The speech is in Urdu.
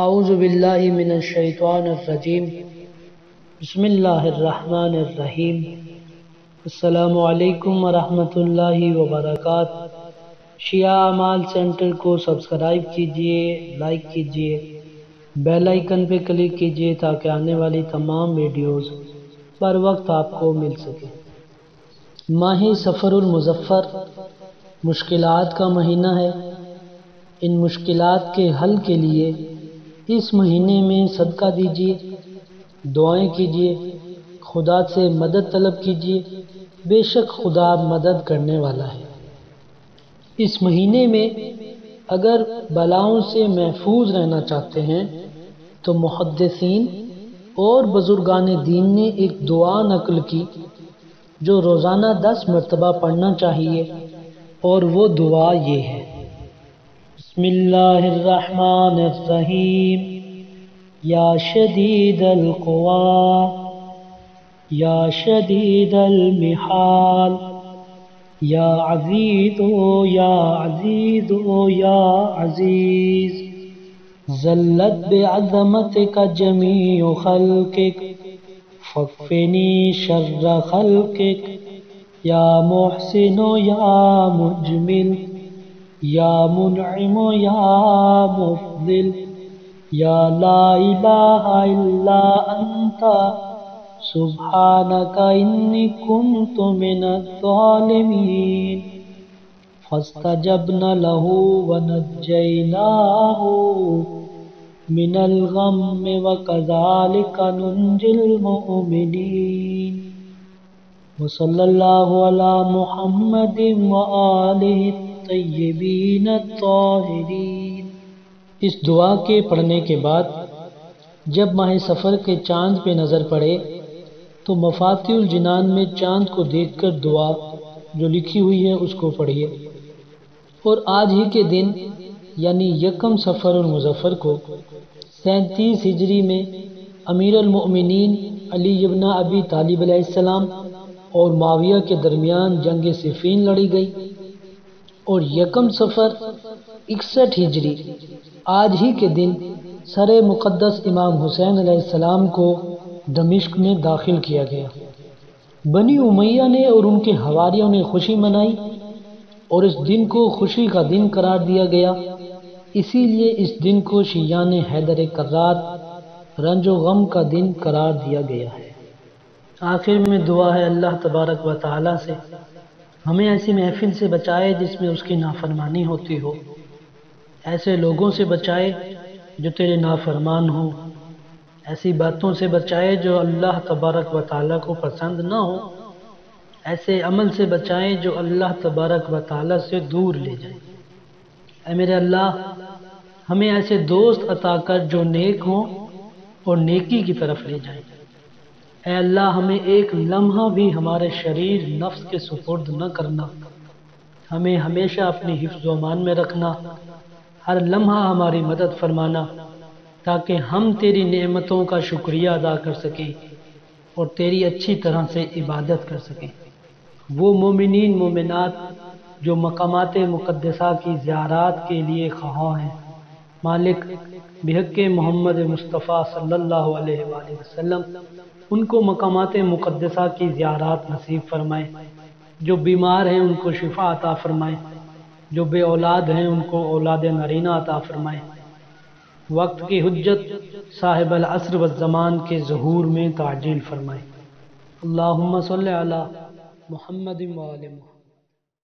اعوذ باللہ من الشیطان الرجیم بسم اللہ الرحمن الرحیم السلام علیکم ورحمۃ اللہ وبرکاتہ۔ شیعہ اعمال سینٹر کو سبسکرائب کیجئے، لائک کیجئے، بیل آئیکن پہ کلک کیجئے تاکہ آنے والی تمام ویڈیوز پر وقت آپ کو مل سکے۔ ماہ صفر المظفر مشکلات کا مہینہ ہے۔ ان مشکلات کے حل کے لیے اس مہینے میں صدقہ دیجیے، دعائیں کیجیے، خدا سے مدد طلب کیجیے، بے شک خدا مدد کرنے والا ہے۔ اس مہینے میں اگر بلاؤں سے محفوظ رہنا چاہتے ہیں تو محدثین اور بزرگان دین نے ایک دعا نقل کی جو روزانہ 10 مرتبہ پڑھنا چاہیے، اور وہ دعا یہ ہے: بسم اللہ الرحمن الرحیم یا شدید القوا یا شدید المحال یا عزیز یا عزیز یا عزیز ذلت بعظمتک جمیع خلقک فاکفنی شر خلقک یا محسن یا مجمل یا منعم یا مفضل یا لا الہ الا انت سبحانک انی کنت من الظالمین فاستجبنا له ونجیناہ من الغم وکذالک ننجی المؤمنین وصلی اللہ علی محمد وآلہ طیبین الطاہرین۔ اس دعا کے پڑھنے کے بعد جب ماہ صفر کے چاند پہ نظر پڑے تو مفاتیح الجنان میں چاند کو دیکھ کر دعا جو لکھی ہوئی ہے اس کو پڑھیے، اور آج ہی کے دن یعنی یکم صفر المظفر کو 37 ہجری میں امیر المؤمنین علی ابن ابی طالب علیہ السلام اور معاویہ کے درمیان جنگ صفین لڑی گئی، اور یکم صفر 61 ہجری آج ہی کے دن سر مقدس امام حسین علیہ السلام کو دمشق میں داخل کیا گیا۔ بنی امیہ نے اور ان کے حواریوں نے خوشی منائی اور اس دن کو خوشی کا دن قرار دیا گیا، اسی لیے اس دن کو شیعان حیدر کرات رنج و غم کا دن قرار دیا گیا ہے۔ آخر میں دعا ہے اللہ تبارک و تعالی سے ہمیں ایسی محفل سے بچائے جس میں اس کی نافرمانی ہوتی ہو، ایسے لوگوں سے بچائے جو تیرے نافرمان ہوں، ایسی باتوں سے بچائے جو اللہ تبارک و تعالیٰ کو پسند نہ ہو، ایسے عمل سے بچائے جو اللہ تبارک و تعالیٰ سے دور لے جائے۔ اے میرے اللہ، ہمیں ایسے دوست عطا کر جو نیک ہوں اور نیکی کی طرف لے جائیں۔ اے اللہ، ہمیں ایک لمحہ بھی ہمارے شریر نفس کے سپرد نہ کرنا، ہمیں ہمیشہ اپنی حفظ و امان میں رکھنا، ہر لمحہ ہماری مدد فرمانا تاکہ ہم تیری نعمتوں کا شکریہ ادا کر سکیں اور تیری اچھی طرح سے عبادت کر سکیں۔ وہ مومنین مومنات جو مقامات مقدسہ کی زیارات کے لیے خواہاں ہیں، مالک بحق محمد مصطفیٰ صلی اللہ علیہ وآلہ وسلم ان کو مقامات مقدسہ کی زیارات نصیب فرمائے، جو بیمار ہیں ان کو شفا عطا فرمائے، جو بے اولاد ہیں ان کو اولاد نرینہ عطا فرمائے، وقت کی حجت صاحب العصر والزمان کے ظہور میں تعجیل فرمائے۔ اللہم صلی علی محمد وآل محمد۔